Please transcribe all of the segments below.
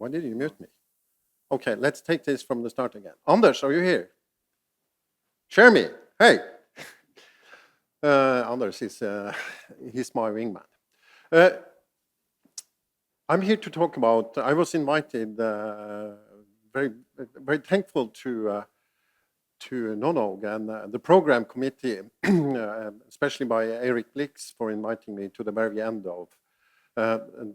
Why did you mute me? Okay, let's take this from the start again. Anders, are you here? Share me. Hey. Anders, he's my wingman. I'm here to talk about, I was invited, very thankful to NONOG and the program committee, especially by Eric Blix for inviting me to the very end of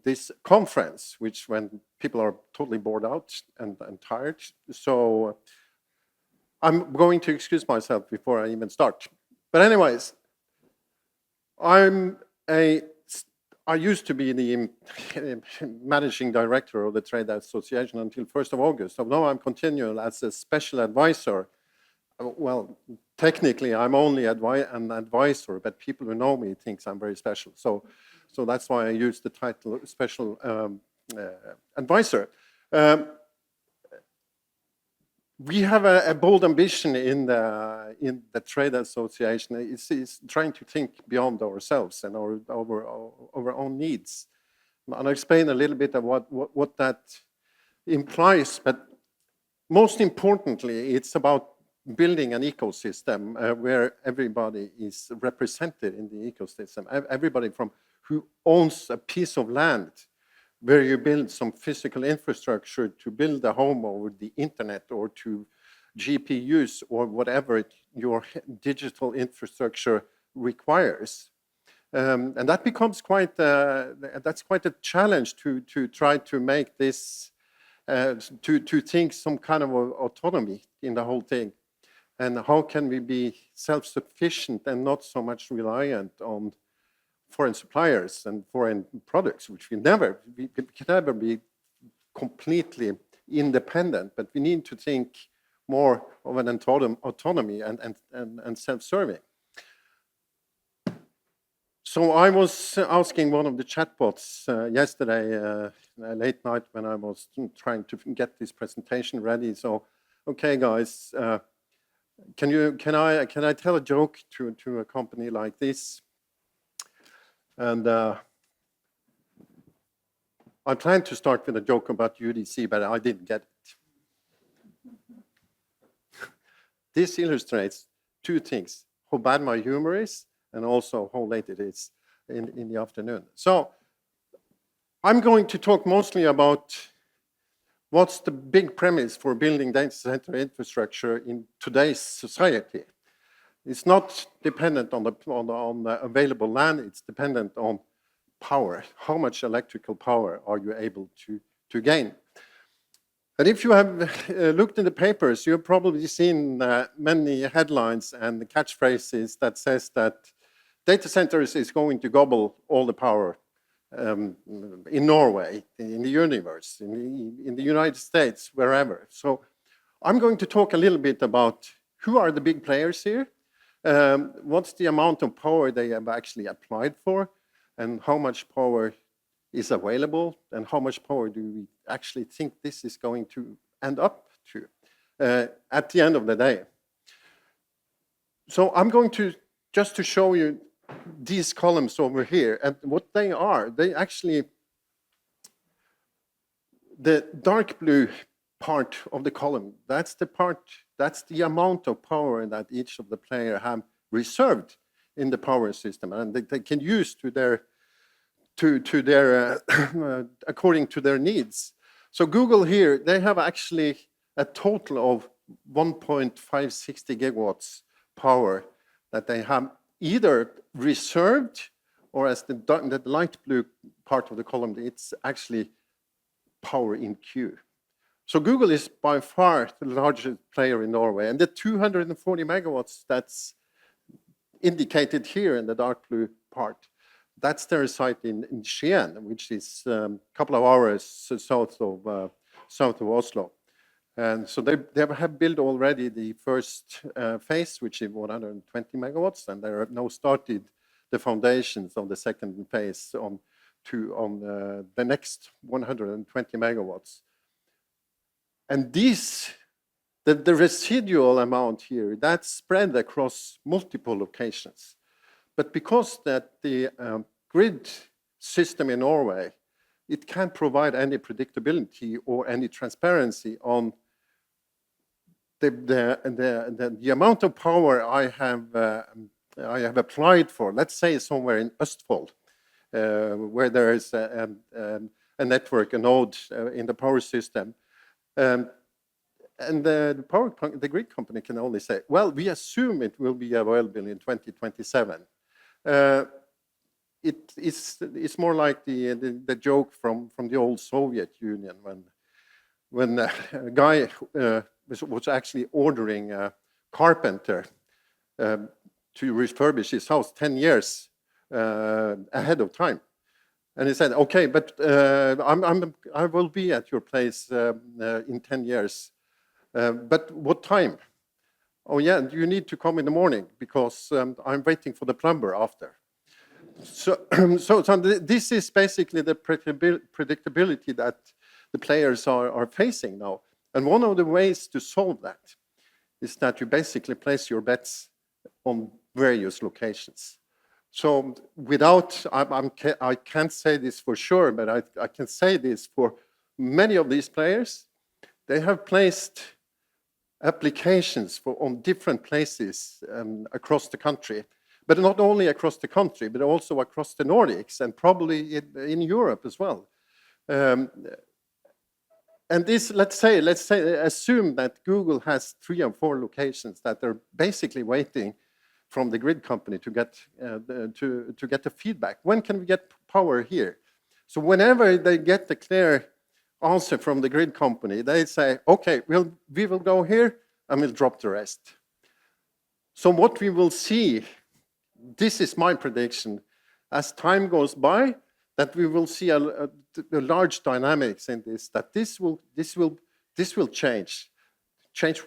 this conference, which when people are totally bored out and tired. So I'm going to excuse myself before I even start. But anyways, I used to be the managing director of the Trade Association until 1st of August. So now I'm continuing as a special advisor. Well, technically, I'm only an advisor, but people who know me think I'm very special. So that's why I use the title special advisor. We have a bold ambition in the Trade Association. It's trying to think beyond ourselves and our own needs. And I'll explain a little bit of what that implies. But most importantly, it's about building an ecosystem where everybody is represented in the ecosystem. Everybody from who owns a piece of land where you build some physical infrastructure to build a home over the internet or to GPUs or whatever your digital infrastructure requires. And that becomes that's quite a challenge to try to make this, to think some kind of autonomy in the whole thing. And how can we be self-sufficient and not so much reliant on foreign suppliers and foreign products, which we can never be completely independent, but we need to think more of an autonomy and self-serving. So I was asking one of the chatbots yesterday, late night when I was trying to get this presentation ready. So, okay, guys, can I tell a joke to a company like this? And I planned to start with a joke about UDC, but I didn't get it. This illustrates two things: how bad my humor is, and also how late it is in the afternoon. So I'm going to talk mostly about what's the big premise for building data center infrastructure in today's society. It's not dependent on the available land, it's dependent on power. How much electrical power are you able to gain? And if you have looked in the papers, you've probably seen many headlines and the catchphrases that says that data centers is going to gobble all the power in Norway, in the universe, in the United States, wherever. So I'm going to talk a little bit about who are the big players here. What's the amount of power they have actually applied for, and how much power is available, and how much power do we actually think this is going to end up to at the end of the day. So I'm going to just to show you these columns over here, and what they are. They actually, the dark blue part of the column, that's the amount of power that each of the players have reserved in the power system, and they can use to their according to their needs. So Google here, they have actually a total of 1.560 gigawatts power that they have either reserved, or as the light blue part of the column, it's actually power in queue. So Google is by far the largest player in Norway, and the 240 megawatts that's indicated here in the dark blue part, that's their site in Skien, which is a couple of hours south of Oslo. And so they have built already the first phase, which is 120 megawatts, and they have now started the foundations of the second phase on the next 120 megawatts. And the residual amount here, that's spread across multiple locations. But because that the grid system in Norway it can't provide any predictability or any transparency on the amount of power I have applied for, let's say somewhere in Østfold, where there is a network, a node in the power system. And the grid company can only say, well, we assume it will be available in 2027. It's more like the joke from the old Soviet Union when a guy was actually ordering a carpenter to refurbish his house 10 years ahead of time. And he said, okay, but I will be at your place in 10 years. But what time? Oh yeah, you need to come in the morning because I'm waiting for the plumber after. So this is basically the predictability that the players are facing now. And one of the ways to solve that is that you basically place your bets on various locations. So without, I can't say this for sure, but I can say this for many of these players. They have placed applications on different places across the country, but not only across the country, but also across the Nordics and probably in Europe as well. And this, let's say, assume that Google has 3 or 4 locations that are basically waiting from the grid company to get the feedback. When can we get power here? So whenever they get the clear answer from the grid company, they say, okay, we will go here and we'll drop the rest. So what we will see, this is my prediction, as time goes by, that we will see a large dynamics in this, that this will change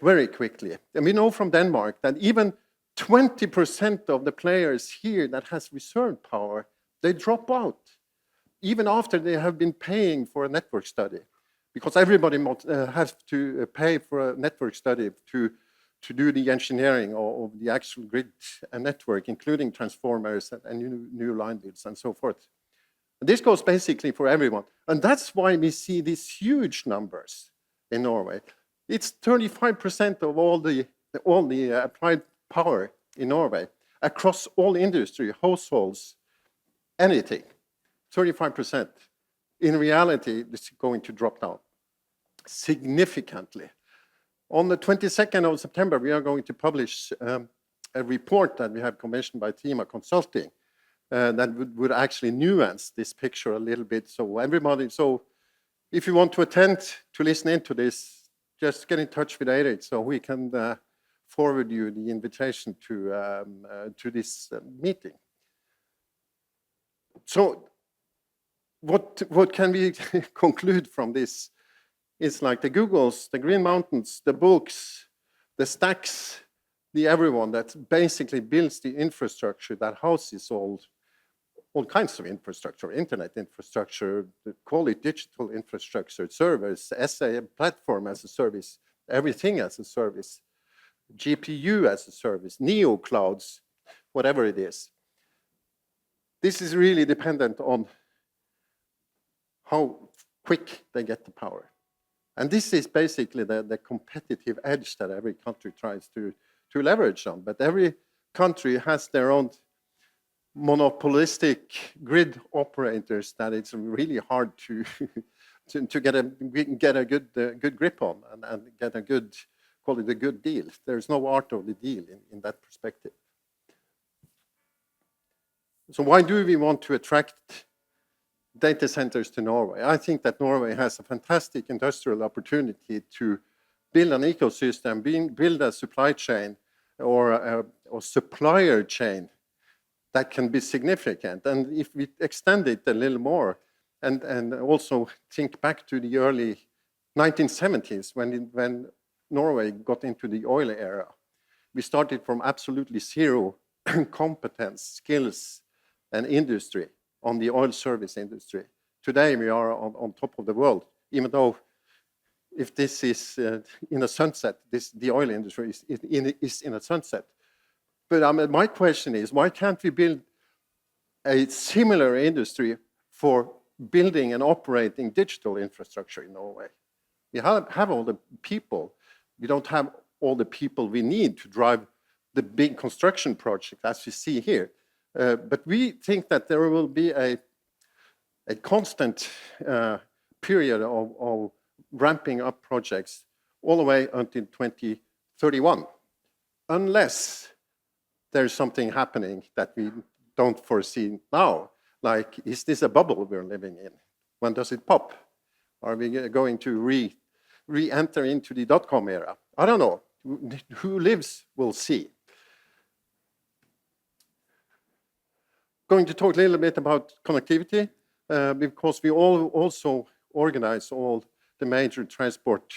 very quickly. And we know from Denmark that even 20% of the players here that has reserved power, they drop out, even after they have been paying for a network study, because everybody has to pay for a network study to do the engineering of the actual grid network, including transformers and new line builds and so forth. And this goes basically for everyone. And that's why we see these huge numbers in Norway. It's 35% of all the applied power in Norway across all industry, households, anything, 35%. In reality, this is going to drop down significantly. On the 22nd of September, we are going to publish a report that we have commissioned by Thema Consulting that would actually nuance this picture a little bit. So if you want to attend, to listen into this, just get in touch with Eirik so we can forward you the invitation to this meeting. So what can we conclude from this? It's like the Googles, the Green Mountains, the books, the Stacks, the everyone that basically builds the infrastructure that houses all kinds of infrastructure, internet infrastructure, call it digital infrastructure, servers, SA platform as a service, everything as a service, GPU as a service, neo clouds, whatever it is. This is really dependent on how quick they get the power. And this is basically the competitive edge that every country tries to leverage on. But every country has their own monopolistic grid operators that it's really hard to get a good grip on and get a good, call it a good deal. There's no art of the deal in that perspective. So why do we want to attract data centers to Norway? I think that Norway has a fantastic industrial opportunity to build an ecosystem, build a supply chain or a supplier chain that can be significant. And if we extend it a little more and also think back to the early 1970s when Norway got into the oil era, we started from absolutely zero competence, skills, and industry on the oil service industry. Today we are on top of the world, even though if this is in a sunset, the oil industry is in a sunset. But my question is, why can't we build a similar industry for building and operating digital infrastructure in Norway. We have all the people. We don't have all the people we need to drive the big construction project, as you see here. But we think that there will be a constant period of ramping up projects all the way until 2031, unless there's something happening that we don't foresee now. Like, is this a bubble we're living in? When does it pop? Are we going to re-enter into the dot-com era? I don't know. Who lives will see. Going to talk a little bit about connectivity, because we also organize all the major transport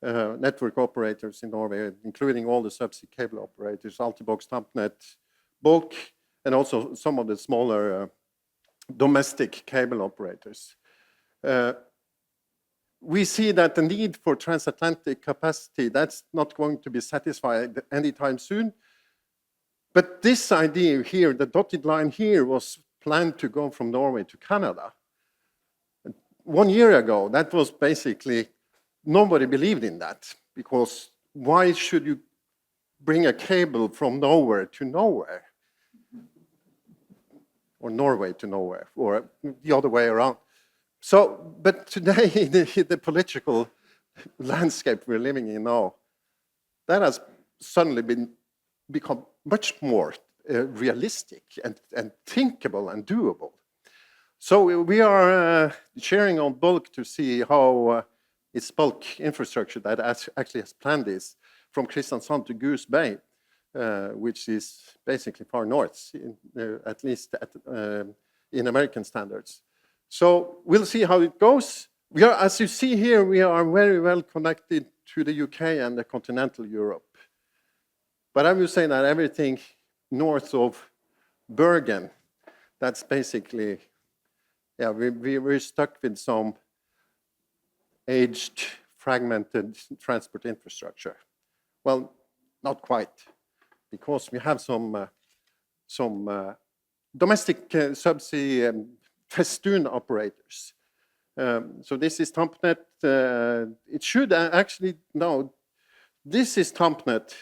network operators in Norway, including all the subsea cable operators, Altibox, Tampnet, Bulk, and also some of the smaller domestic cable operators. We see that the need for transatlantic capacity, that's not going to be satisfied anytime soon. But this idea here, the dotted line here, was planned to go from Norway to Canada. 1 year ago, that was basically, nobody believed in that, because why should you bring a cable from nowhere to nowhere? Or Norway to nowhere, or the other way around. So, but today, the political landscape we're living in now, that has suddenly become much more realistic and thinkable and doable. So we are sharing on Bulk to see how its bulk infrastructure that actually has planned this from Kristiansand to Goose Bay, which is basically far north, at least in American standards. So we'll see how it goes. We are, as you see here, we are very well connected to the UK and the continental Europe. But I will say that everything north of Bergen, that's basically, yeah, we're stuck with some aged, fragmented transport infrastructure. Well, not quite, because we have some domestic subsea festoon operators. So this is Tampnet. It should actually, no, this is Tampnet,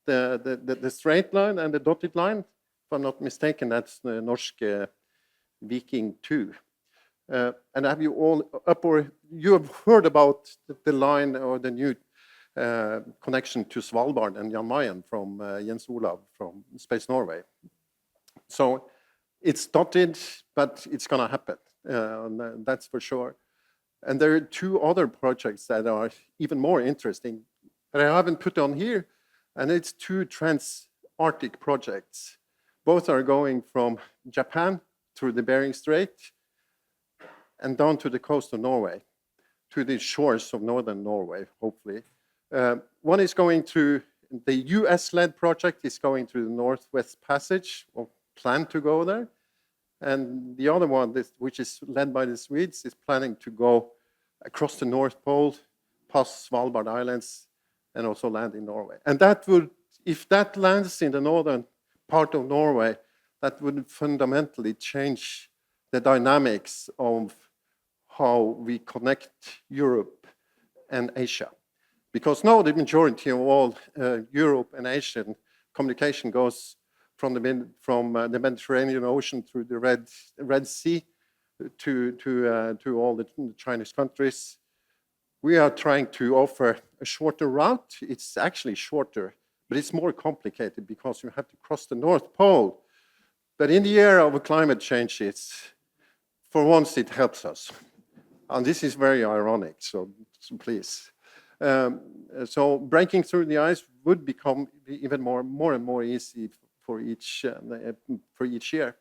the straight line and the dotted line. If I'm not mistaken, that's the Norske Viking 2. And have you all you have heard about the line or the new connection to Svalbard and Jan Mayen from Jens Olav from Space Norway. So it's dotted, but it's going to happen. That's for sure. And there are two other projects that are even more interesting that I haven't put on here, and it's two trans-Arctic projects. Both are going from Japan through the Bering Strait and down to the coast of Norway, to the shores of northern Norway, hopefully. One is going through, the US-led project is going through the Northwest Passage, or planned to go there. And the other one, which is led by the Swedes, is planning to go across the North Pole, past Svalbard Islands, and also land in Norway. And that would, if that lands in the northern part of Norway, that would fundamentally change the dynamics of how we connect Europe and Asia. Because now the majority of all Europe and Asian communication goes from the Mediterranean Ocean through the Red Sea to all the Chinese countries. We are trying to offer a shorter route. It's actually shorter, but it's more complicated because you have to cross the North Pole. But in the era of climate change, for once it helps us. And this is very ironic, so please. So breaking through the ice would become even more and more easy for each year.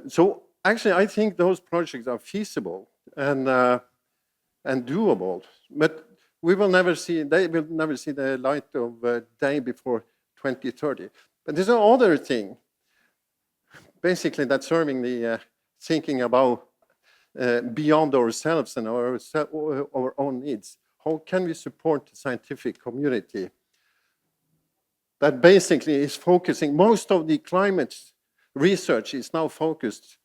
So actually, I think those projects are feasible and doable, but they will never see the light of day before 2030. But there's another thing, basically, that's serving the thinking about beyond ourselves and our own needs. How can we support the scientific community that basically is focusing, most of the climate research is now focused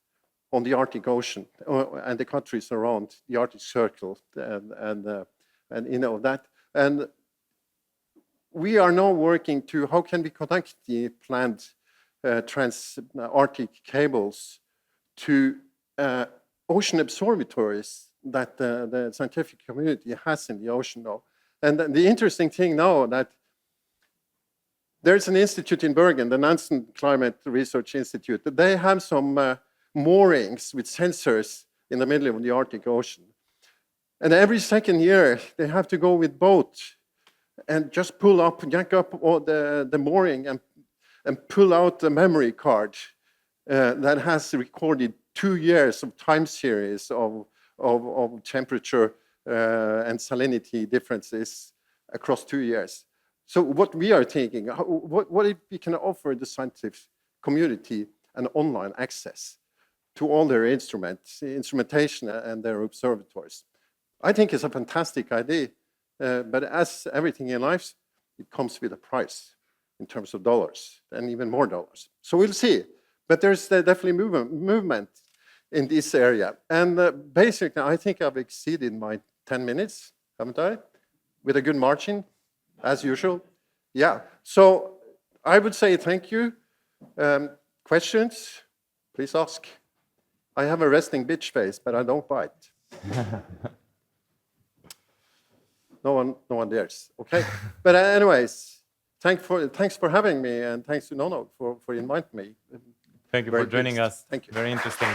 on the Arctic Ocean and the countries around the Arctic Circle and you know that. And we are now working to how can we connect the planned trans-Arctic cables to ocean observatories that the scientific community has in the ocean now. And the interesting thing now that there's an institute in Bergen, the Nansen Climate Research Institute, that they have some moorings with sensors in the middle of the Arctic Ocean. And every second year, they have to go with boat and just jack up all the mooring and pull out the memory card that has recorded 2 years of time series of temperature and salinity differences across 2 years. So what we are thinking, what if we can offer the scientific community an online access to all their instrumentation and their observatories? I think it's a fantastic idea, but as everything in life, it comes with a price in terms of dollars and even more dollars. So we'll see. But there's definitely movement in this area. And basically, I think I've exceeded my 10 minutes, haven't I? With a good margin, as usual. Yeah. So I would say thank you. Questions? Please ask. I have a resting bitch face, but I don't bite. No one dares. Okay. But anyways, thanks for having me, and thanks to Nono for inviting me. Thank you for joining us. Thank you. Very interesting.